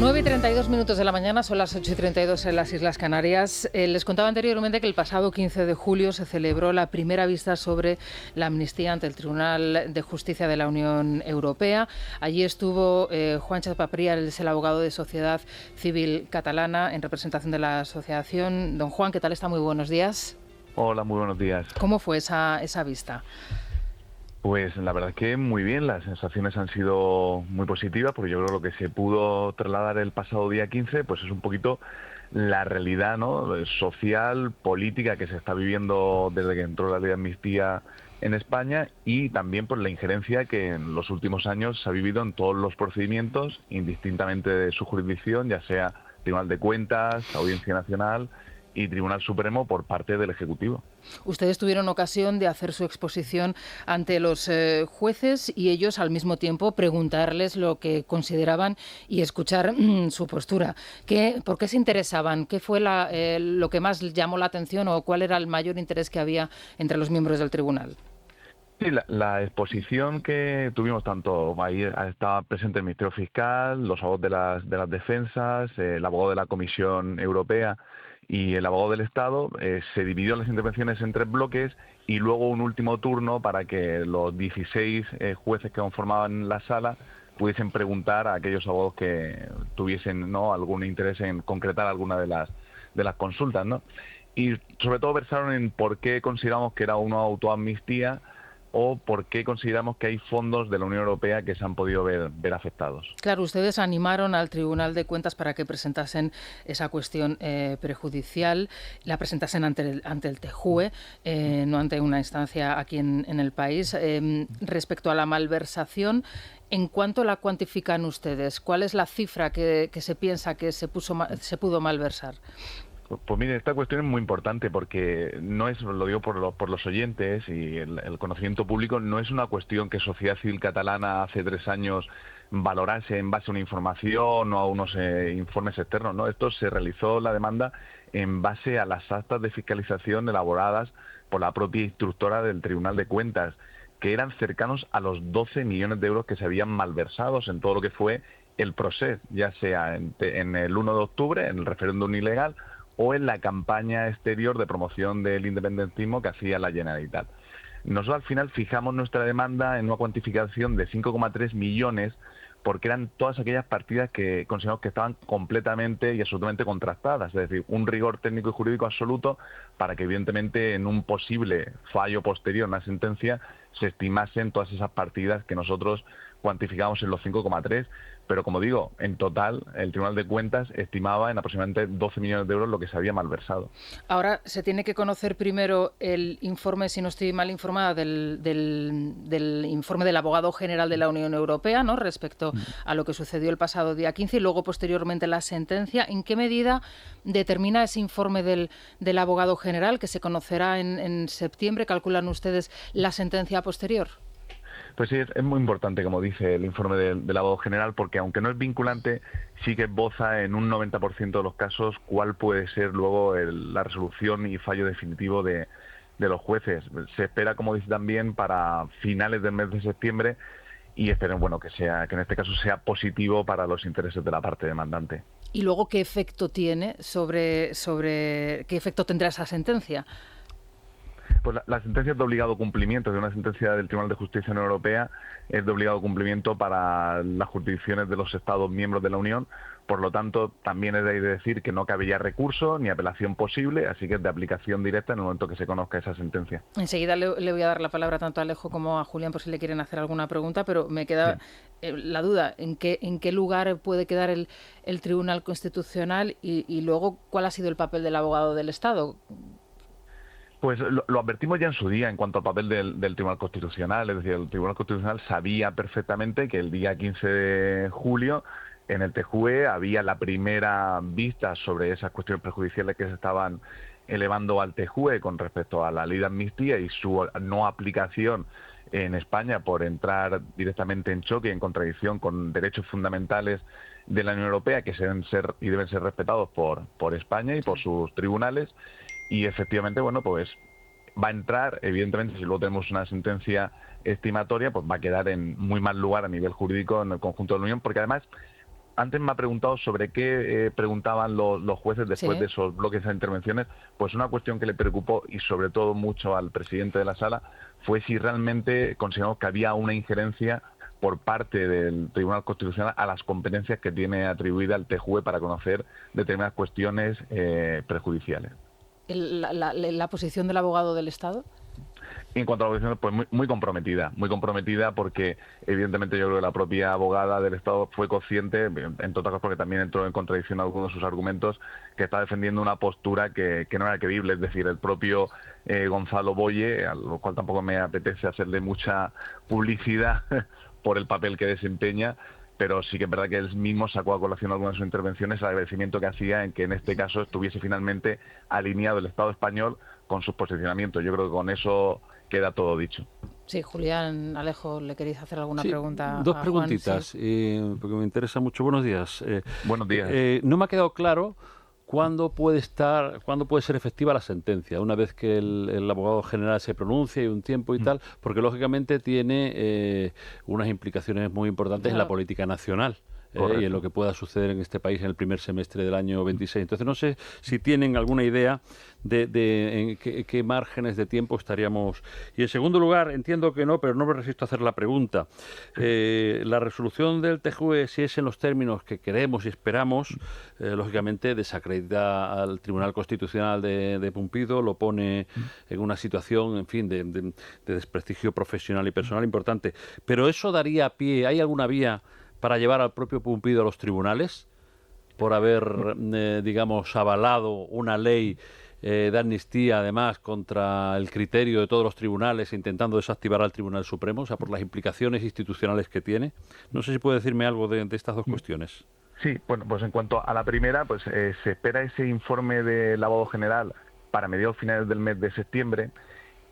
9:32 de la mañana, son las 8:32 en las Islas Canarias. Les contaba anteriormente que el pasado 15 de julio se celebró la primera vista sobre la amnistía ante el Tribunal de Justicia de la Unión Europea. Allí estuvo Juancho Papria, el abogado de Sociedad Civil Catalana, en representación de la asociación. Don Juan, ¿qué tal está? Muy buenos días. Hola, muy buenos días. ¿Cómo fue esa vista? Pues la verdad es que muy bien, las sensaciones han sido muy positivas, porque yo creo que lo que se pudo trasladar el pasado día 15, pues es un poquito la realidad, ¿no?, social, política que se está viviendo desde que entró la ley de amnistía en España, y también por la injerencia que en los últimos años se ha vivido en todos los procedimientos, indistintamente de su jurisdicción, ya sea Tribunal de Cuentas, Audiencia Nacional y Tribunal Supremo, por parte del Ejecutivo. Ustedes tuvieron ocasión de hacer su exposición ante los jueces y ellos al mismo tiempo preguntarles lo que consideraban y escuchar su postura. ¿Por qué se interesaban? ¿Qué fue lo que más llamó la atención o cuál era el mayor interés que había entre los miembros del tribunal? Sí, la exposición que tuvimos, tanto ahí estaba presente el Ministerio Fiscal, los abogados de las defensas, el abogado de la Comisión Europea y el abogado del Estado, se dividió las intervenciones en 3 bloques y luego un último turno para que los 16 jueces que conformaban la sala pudiesen preguntar a aquellos abogados que tuviesen, ¿no?, algún interés en concretar alguna de las consultas, ¿no? Y sobre todo versaron en por qué consideramos que era una autoamnistía o por qué consideramos que hay fondos de la Unión Europea que se han podido ver afectados. Claro, ustedes animaron al Tribunal de Cuentas para que presentasen esa cuestión prejudicial, la presentasen ante el TJUE, no ante una instancia aquí en el país. Respecto a la malversación, ¿en cuánto la cuantifican ustedes? ¿Cuál es la cifra que se piensa que se pudo malversar? Pues mire, esta cuestión es muy importante porque no es, lo digo por los oyentes y el conocimiento público, no es una cuestión que Sociedad Civil Catalana hace 3 años valorase en base a una información o a unos informes externos, ¿no? Esto se realizó, la demanda, en base a las actas de fiscalización elaboradas por la propia instructora del Tribunal de Cuentas, que eran cercanos a los 12 millones de euros que se habían malversados en todo lo que fue el procés, ya sea en el 1 de octubre, en el referéndum ilegal, o en la campaña exterior de promoción del independentismo que hacía la Generalitat. Nosotros al final fijamos nuestra demanda en una cuantificación de 5,3 millones porque eran todas aquellas partidas que consideramos que estaban completamente y absolutamente contrastadas, es decir, un rigor técnico y jurídico absoluto para que evidentemente en un posible fallo posterior, una sentencia, se estimasen todas esas partidas que nosotros cuantificamos en los 5,3, pero como digo, en total el Tribunal de Cuentas estimaba en aproximadamente 12 millones de euros lo que se había malversado. Ahora se tiene que conocer primero el informe, si no estoy mal informada, del informe del abogado general de la Unión Europea, ¿no?, respecto a lo que sucedió el pasado día 15 y luego posteriormente la sentencia. ¿En qué medida determina ese informe del abogado general, que se conocerá en septiembre? ¿Calculan ustedes la sentencia posterior? Pues sí, es muy importante, como dice el informe del abogado general, porque aunque no es vinculante, sí que esboza en un 90% de los casos cuál puede ser luego la resolución y fallo definitivo de los jueces. Se espera, como dice también, para finales del mes de septiembre y esperen, bueno, que en este caso sea positivo para los intereses de la parte demandante. Y luego, ¿qué efecto tiene qué efecto tendrá esa sentencia? Pues la sentencia es de obligado cumplimiento, de una sentencia del Tribunal de Justicia de la Unión Europea, es de obligado cumplimiento para las jurisdicciones de los Estados miembros de la Unión. Por lo tanto, también es de decir que no cabe ya recurso ni apelación posible, así que es de aplicación directa en el momento que se conozca esa sentencia. Enseguida le voy a dar la palabra tanto a Alejo como a Julián por si le quieren hacer alguna pregunta, pero me queda la duda, ¿en qué lugar puede quedar el Tribunal Constitucional y luego cuál ha sido el papel del abogado del Estado? Pues lo advertimos ya en su día en cuanto al papel del Tribunal Constitucional, es decir, el Tribunal Constitucional sabía perfectamente que el día 15 de julio en el TJUE había la primera vista sobre esas cuestiones prejudiciales que se estaban elevando al TJUE con respecto a la ley de amnistía y su no aplicación en España por entrar directamente en choque y en contradicción con derechos fundamentales de la Unión Europea que deben ser respetados por España y por sus tribunales. Y efectivamente, bueno, pues va a entrar, evidentemente, si luego tenemos una sentencia estimatoria, pues va a quedar en muy mal lugar a nivel jurídico en el conjunto de la Unión, porque además Antes me ha preguntado sobre qué preguntaban los jueces después Sí. de esos bloques de intervenciones. Pues una cuestión que le preocupó y sobre todo mucho al presidente de la sala fue si realmente consideramos que había una injerencia por parte del Tribunal Constitucional a las competencias que tiene atribuida el TJUE para conocer determinadas cuestiones prejudiciales. La posición del abogado del Estado. En cuanto a la posición, pues muy comprometida porque evidentemente yo creo que la propia abogada del Estado fue consciente, entre otras cosas porque también entró en contradicción a algunos de sus argumentos, que está defendiendo una postura que no era creíble, es decir, el propio Gonzalo Boye, a lo cual tampoco me apetece hacerle mucha publicidad por el papel que desempeña, pero sí que es verdad que él mismo sacó a colación algunas de sus intervenciones, el agradecimiento que hacía en que en este caso estuviese finalmente alineado el Estado español con sus posicionamientos. Yo creo que con eso queda todo dicho. Sí, Julián, Alejo, ¿le queréis hacer alguna pregunta dos a preguntitas, Juan? Sí. porque me interesa mucho. Buenos días. Buenos días. No me ha quedado claro cuándo puede ser efectiva la sentencia, una vez que el abogado general se pronuncia y un tiempo y tal, porque lógicamente tiene unas implicaciones muy importantes en la política nacional. Y en lo que pueda suceder en este país en el primer semestre del año 26. Entonces, no sé si tienen alguna idea de en qué márgenes de tiempo estaríamos. Y en segundo lugar, entiendo que no, pero no me resisto a hacer la pregunta. La resolución del TJUE, si es en los términos que queremos y esperamos, lógicamente desacredita al Tribunal Constitucional de Pumpido, lo pone en una situación, en fin, de desprestigio profesional y personal importante. Pero eso daría pie, ¿hay alguna vía para llevar al propio Pumpido a los tribunales por haber, digamos, avalado una ley de amnistía, además, contra el criterio de todos los tribunales, intentando desactivar al Tribunal Supremo, o sea, por las implicaciones institucionales que tiene? No sé si puede decirme algo de estas dos cuestiones. Sí, bueno, pues en cuanto a la primera, pues se espera ese informe del abogado general para mediados finales del mes de septiembre,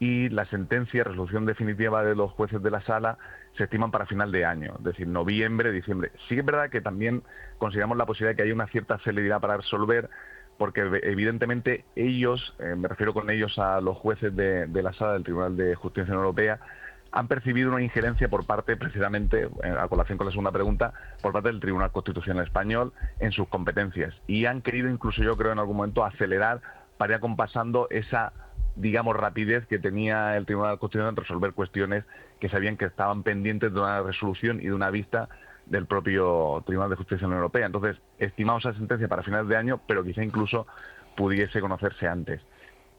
y la sentencia, resolución definitiva de los jueces de la sala, se estiman para final de año, es decir, noviembre, diciembre. Sí que es verdad que también consideramos la posibilidad de que haya una cierta celeridad para resolver, porque evidentemente ellos, me refiero con ellos a los jueces de la sala del Tribunal de Justicia Europea, han percibido una injerencia por parte, precisamente, a colación con la segunda pregunta, por parte del Tribunal Constitucional Español en sus competencias. Y han querido, incluso yo creo en algún momento, acelerar para ir acompasando esa, digamos, rapidez que tenía el Tribunal Constitucional en resolver cuestiones que sabían que estaban pendientes de una resolución y de una vista del propio Tribunal de Justicia de la Unión Europea. Entonces, estimamos esa sentencia para finales de año, pero quizá incluso pudiese conocerse antes.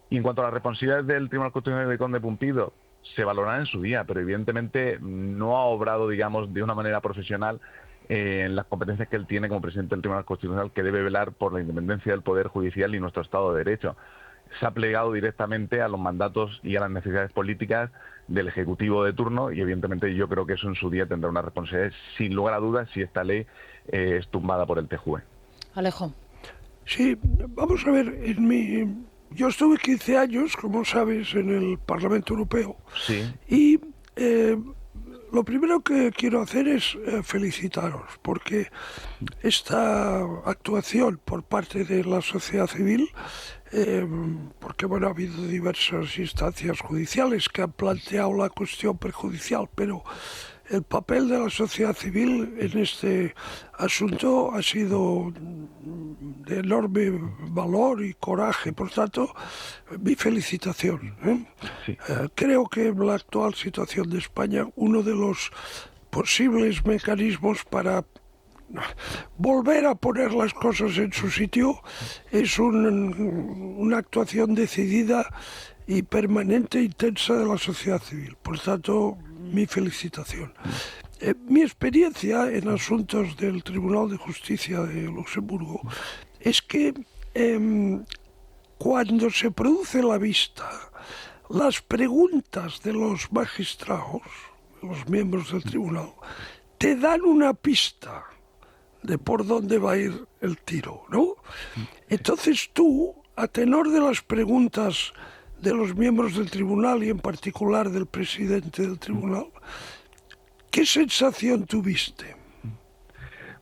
Y en cuanto a las responsabilidades del Tribunal Constitucional de Conde Pumpido, se valorarán en su día, pero evidentemente no ha obrado, digamos, de una manera profesional en las competencias que él tiene como presidente del Tribunal Constitucional, que debe velar por la independencia del Poder Judicial y nuestro Estado de Derecho. Se ha plegado directamente a los mandatos y a las necesidades políticas del Ejecutivo de turno, y evidentemente yo creo que eso en su día tendrá una responsabilidad, sin lugar a dudas, si esta ley es tumbada por el TJUE. Alejo. Sí, vamos a ver, yo estuve 15 años, como sabes, en el Parlamento Europeo. Sí. Y lo primero que quiero hacer es felicitaros, porque esta actuación por parte de la sociedad civil, porque bueno, ha habido diversas instancias judiciales que han planteado la cuestión prejudicial, pero el papel de la sociedad civil en este asunto ha sido de enorme valor y coraje. Por tanto, mi felicitación. Sí. Creo que en la actual situación de España, uno de los posibles mecanismos para volver a poner las cosas en su sitio es una actuación decidida y permanente, intensa de la sociedad civil. Por tanto, mi felicitación. Mi experiencia en asuntos del Tribunal de Justicia de Luxemburgo es que cuando se produce la vista, las preguntas de los magistrados, los miembros del tribunal, te dan una pista de por dónde va a ir el tiro, ¿no? Entonces tú, a tenor de las preguntas de los miembros del tribunal y en particular del presidente del tribunal, ¿qué sensación tuviste?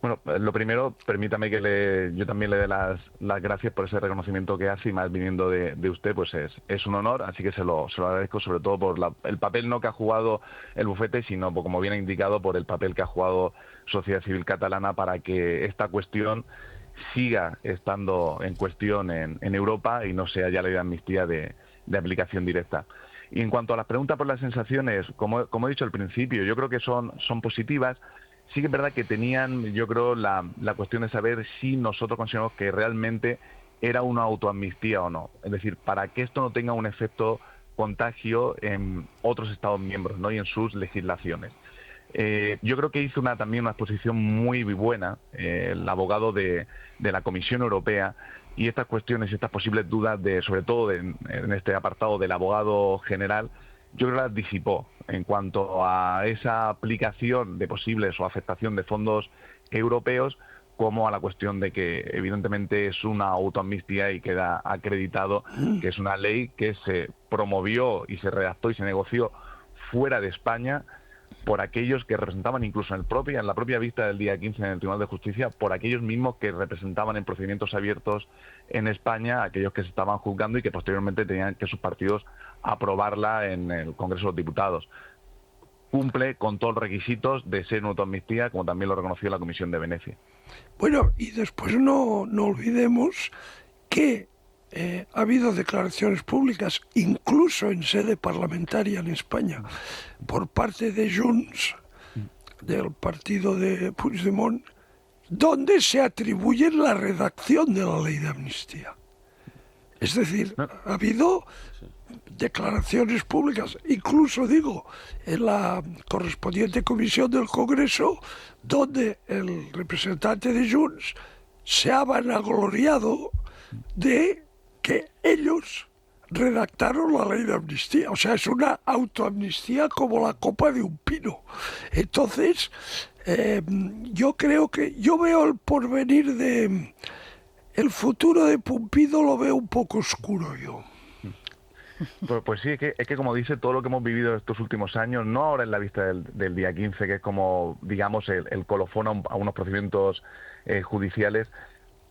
Bueno, lo primero, permítame que yo también le dé las gracias por ese reconocimiento que hace, y más viniendo de usted, pues es un honor, así que se lo agradezco, sobre todo por el papel no que ha jugado el bufete, sino, como bien ha indicado, por el papel que ha jugado Sociedad Civil Catalana para que esta cuestión siga estando en cuestión en Europa y no sea ya la ley de amnistía de aplicación directa. Y en cuanto a las preguntas por las sensaciones, como he dicho al principio, yo creo que son positivas. Sí que es verdad que tenían, yo creo, la cuestión de saber si nosotros consideramos que realmente era una autoamnistía o no. Es decir, para que esto no tenga un efecto contagio en otros Estados miembros, ¿no?, y en sus legislaciones. Yo creo que hizo también una exposición muy buena el abogado de la Comisión Europea, y estas cuestiones y estas posibles dudas, sobre todo en este apartado del abogado general, yo creo que las disipó en cuanto a esa aplicación de posibles o afectación de fondos europeos, como a la cuestión de que evidentemente es una autoamnistía y queda acreditado que es una ley que se promovió y se redactó y se negoció fuera de España por aquellos que representaban, incluso en la propia vista del día 15 en el Tribunal de Justicia, por aquellos mismos que representaban en procedimientos abiertos en España, aquellos que se estaban juzgando y que posteriormente tenían que sus partidos aprobarla en el Congreso de los Diputados. Cumple con todos los requisitos de ser una autoamnistía, como también lo reconoció la Comisión de Venecia. Bueno, y después no olvidemos que ha habido declaraciones públicas, incluso en sede parlamentaria en España, por parte de Junts, del partido de Puigdemont, donde se atribuye la redacción de la ley de amnistía. Es decir, ha habido declaraciones públicas, incluso en la correspondiente comisión del Congreso, donde el representante de Junts se ha vanagloriado de que ellos redactaron la ley de amnistía. O sea, es una autoamnistía como la copa de un pino. Entonces, yo creo que yo veo el porvenir el futuro de Pumpido lo veo un poco oscuro yo. Pues sí, es que como dice, todo lo que hemos vivido estos últimos años, no ahora en la vista del día 15, que es como, digamos, el colofón a unos procedimientos judiciales,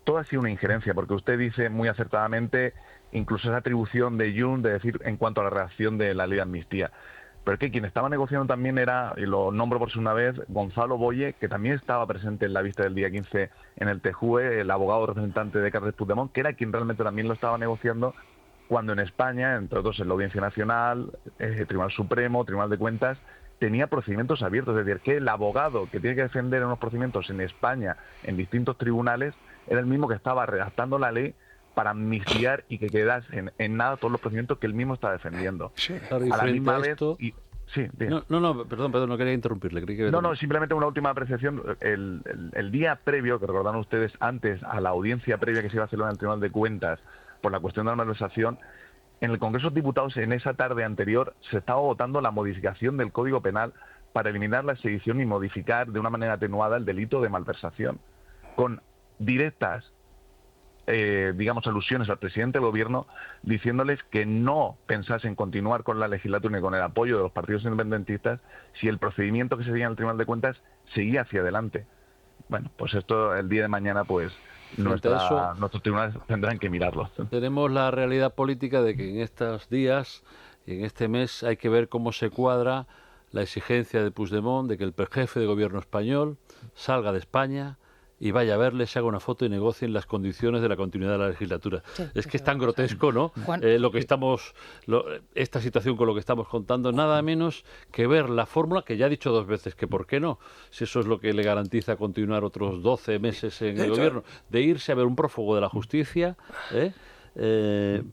todo ha sido una injerencia, porque usted dice muy acertadamente, incluso esa atribución de Junts de decir en cuanto a la redacción de la ley de amnistía. Pero es que quien estaba negociando también era, y lo nombro por segunda vez, Gonzalo Boye, que también estaba presente en la vista del día 15 en el TJUE, el abogado representante de Carles Puigdemont, que era quien realmente también lo estaba negociando, cuando en España, entre otros en la Audiencia Nacional, Tribunal Supremo, Tribunal de Cuentas, tenía procedimientos abiertos. Es decir, que el abogado que tiene que defender unos procedimientos en España, en distintos tribunales, era el mismo que estaba redactando la ley para amnistiar y que quedasen en nada todos los procedimientos que él mismo está defendiendo. Sí. Claro, y a la misma vez... esto... Sí, perdón, no quería interrumpirle. Creí que... No, simplemente una última apreciación. El día previo, que recordaron ustedes antes, a la audiencia previa que se iba a celebrar en el Tribunal de Cuentas por la cuestión de la malversación, en el Congreso de Diputados, en esa tarde anterior, se estaba votando la modificación del Código Penal para eliminar la sedición y modificar de una manera atenuada el delito de malversación, con directas alusiones al presidente del gobierno, diciéndoles que no pensasen continuar con la legislatura ni con el apoyo de los partidos independentistas si el procedimiento que se seguía en el Tribunal de Cuentas seguía hacia adelante. Bueno, pues esto el día de mañana, pues nuestros tribunales tendrán que mirarlo. Tenemos la realidad política de que en estos días y en este mes hay que ver cómo se cuadra la exigencia de Puigdemont de que el jefe de gobierno español salga de España y vaya a verle, se haga una foto y negocien las condiciones de la continuidad de la legislatura. Sí, es que es tan grotesco, ¿no? Esta situación con lo que estamos contando, nada menos que ver la fórmula, que ya ha dicho 2 veces que por qué no, si eso es lo que le garantiza continuar otros 12 meses en el gobierno, de irse a ver un prófugo de la justicia,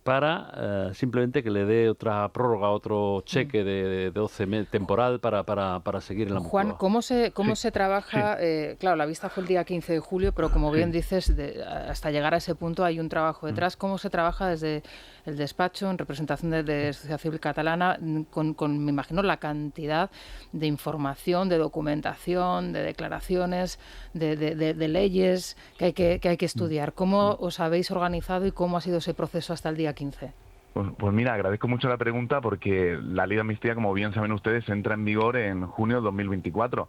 para simplemente que le dé otra prórroga, otro cheque de 12 meses temporal para seguir en la Moncloa. Juan, ¿cómo se trabaja? Claro, la vista fue el día 15 de julio, pero como bien dices, hasta llegar a ese punto hay un trabajo detrás. ¿Cómo se trabaja desde el despacho en representación de Sociedad Civil Catalana con, me imagino, la cantidad de información, de documentación, de declaraciones, de leyes que hay que estudiar? ¿Cómo os habéis organizado y cómo ha sido ese proceso hasta el día 15? Pues mira, agradezco mucho la pregunta porque la ley de amnistía, como bien saben ustedes, entra en vigor en junio de 2024.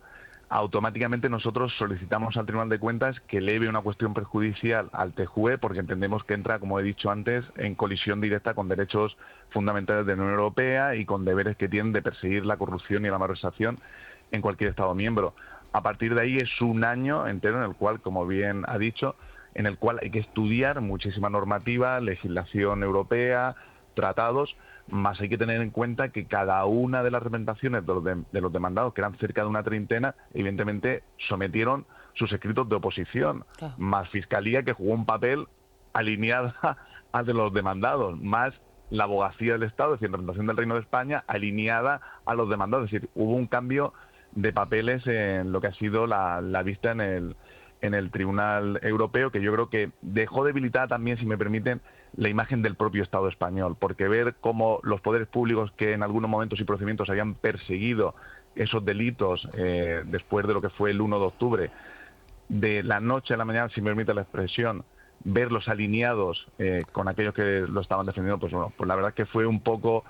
automáticamente nosotros solicitamos al Tribunal de Cuentas que eleve una cuestión perjudicial al TJUE porque entendemos que entra, como he dicho antes, en colisión directa con derechos fundamentales de la Unión Europea y con deberes que tienen de perseguir la corrupción y la malversación en cualquier Estado miembro. A partir de ahí es un año entero en el cual, como bien ha dicho, en el cual hay que estudiar muchísima normativa, legislación europea, tratados, más hay que tener en cuenta que cada una de las representaciones de los demandados, que eran cerca de una treintena, evidentemente sometieron sus escritos de oposición, más Fiscalía, que jugó un papel alineada al de los demandados, más la abogacía del Estado, es decir, representación del Reino de España, alineada a los demandados. Es decir, hubo un cambio de papeles en lo que ha sido la vista en el Tribunal Europeo, que yo creo que dejó debilitada también, si me permiten, la imagen del propio Estado español, porque ver cómo los poderes públicos que en algunos momentos y procedimientos habían perseguido esos delitos después de lo que fue el 1 de octubre, de la noche a la mañana, si me permite la expresión, verlos alineados con aquellos que lo estaban defendiendo, pues bueno, pues la verdad es que fue un poco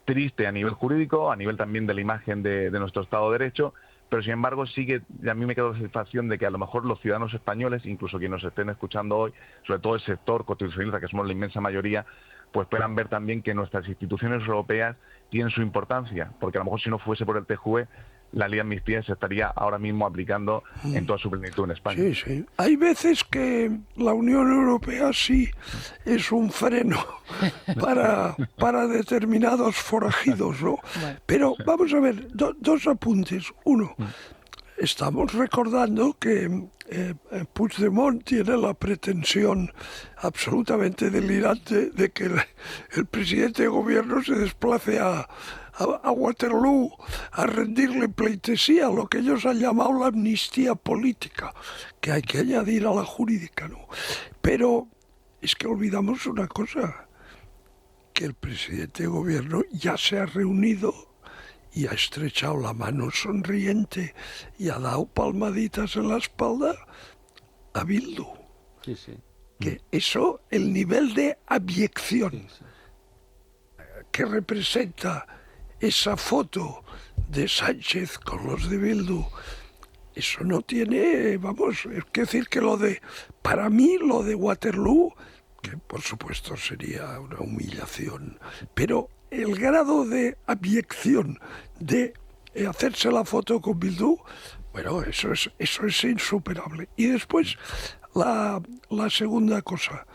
triste a nivel jurídico, a nivel también de la imagen de nuestro Estado de Derecho, pero sin embargo sí que a mí me quedó la satisfacción de que a lo mejor los ciudadanos españoles, incluso quienes nos estén escuchando hoy, sobre todo el sector constitucionalista, que somos la inmensa mayoría, pues puedan ver también que nuestras instituciones europeas tienen su importancia, porque a lo mejor si no fuese por el TJUE, la ley de amnistía se estaría ahora mismo aplicando en toda su plenitud en España. Sí, sí. Hay veces que la Unión Europea sí es un freno para determinados forajidos, ¿no? Pero vamos a ver, dos apuntes. Uno, estamos recordando que Puigdemont tiene la pretensión absolutamente delirante de que el presidente de gobierno se desplace a Waterloo a rendirle pleitesía, lo que ellos han llamado la amnistía política, que hay que añadir a la jurídica, ¿no? Pero es que olvidamos una cosa, que el presidente de gobierno ya se ha reunido y ha estrechado la mano sonriente y ha dado palmaditas en la espalda a Bildu. Sí, sí. Que eso, el nivel de abyección que representa esa foto de Sánchez con los de Bildu, eso no tiene, vamos, es decir que para mí lo de Waterloo, que por supuesto sería una humillación, pero el grado de abyección de hacerse la foto con Bildu, bueno, eso es insuperable. Y después, la segunda cosa,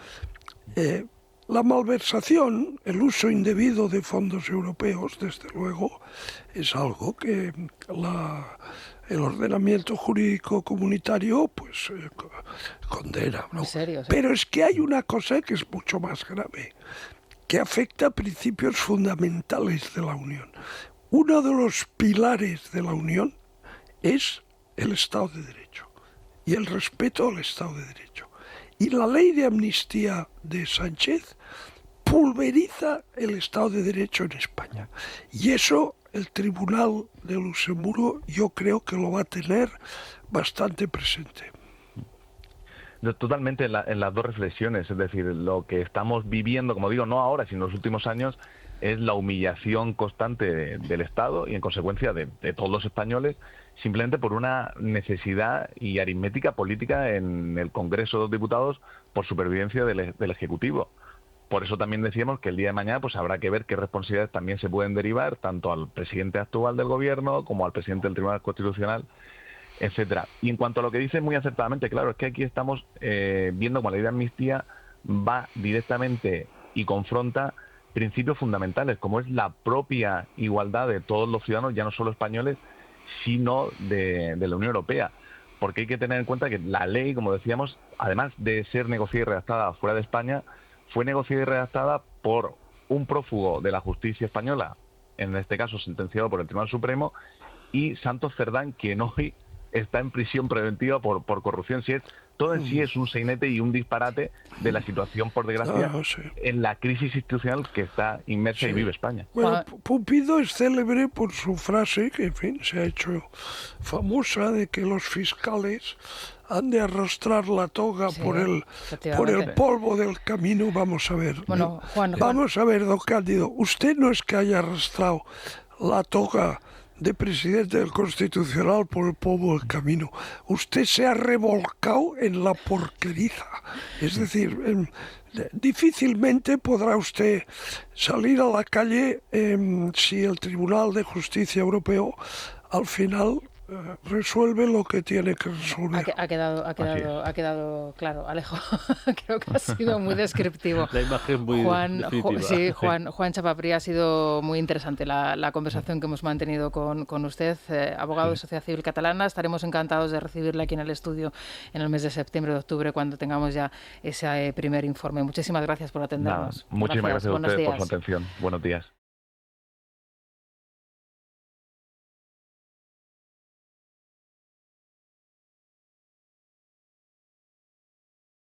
la malversación, el uso indebido de fondos europeos, desde luego, es algo que el ordenamiento jurídico comunitario pues condena, ¿no? ¿En serio? ¿Sí? Pero es que hay una cosa que es mucho más grave, que afecta a principios fundamentales de la Unión. Uno de los pilares de la Unión es el Estado de Derecho y el respeto al Estado de Derecho. Y la ley de amnistía de Sánchez pulveriza el Estado de Derecho en España. Y eso el Tribunal de Luxemburgo yo creo que lo va a tener bastante presente. Totalmente en las dos reflexiones, es decir, lo que estamos viviendo, como digo, no ahora, sino en los últimos años, es la humillación constante del Estado y en consecuencia de todos los españoles, simplemente por una necesidad y aritmética política en el Congreso de los Diputados por supervivencia del Ejecutivo. Por eso también decíamos que el día de mañana pues habrá que ver qué responsabilidades también se pueden derivar tanto al presidente actual del Gobierno como al presidente del Tribunal Constitucional, etcétera. Y en cuanto a lo que dice muy acertadamente, claro, es que aquí estamos viendo cómo la ley de amnistía va directamente y confronta principios fundamentales, como es la propia igualdad de todos los ciudadanos, ya no solo españoles, sino de la Unión Europea. Porque hay que tener en cuenta que la ley, como decíamos, además de ser negociada y redactada fuera de España, fue negociada y redactada por un prófugo de la justicia española, en este caso sentenciado por el Tribunal Supremo, y Santos Cerdán, quien hoy está en prisión preventiva por corrupción. Todo en sí es un sainete y un disparate de la situación, por desgracia, en la crisis institucional que está inmersa y vive España. Bueno, Pumpido es célebre por su frase, que en fin se ha hecho famosa, de que los fiscales han de arrastrar la toga por el polvo del camino. Vamos a ver. Bueno, Juan. Vamos a ver, don Cándido, usted no es que haya arrastrado la toga de presidente del Constitucional por el polvo del camino. Usted se ha revolcado en la porqueriza. Es decir, difícilmente podrá usted salir a la calle si el Tribunal de Justicia Europeo al final resuelve lo que tiene que resolver. Ha quedado claro, Alejo. Creo que ha sido muy descriptivo. La imagen muy definitiva. Juan Chapaprí, ha sido muy interesante la conversación que hemos mantenido con usted, abogado de Sociedad Civil Catalana. Estaremos encantados de recibirle aquí en el estudio en el mes de septiembre o octubre, cuando tengamos ya ese primer informe. Muchísimas gracias por atendernos. Muchísimas gracias a ustedes por su atención. Buenos días.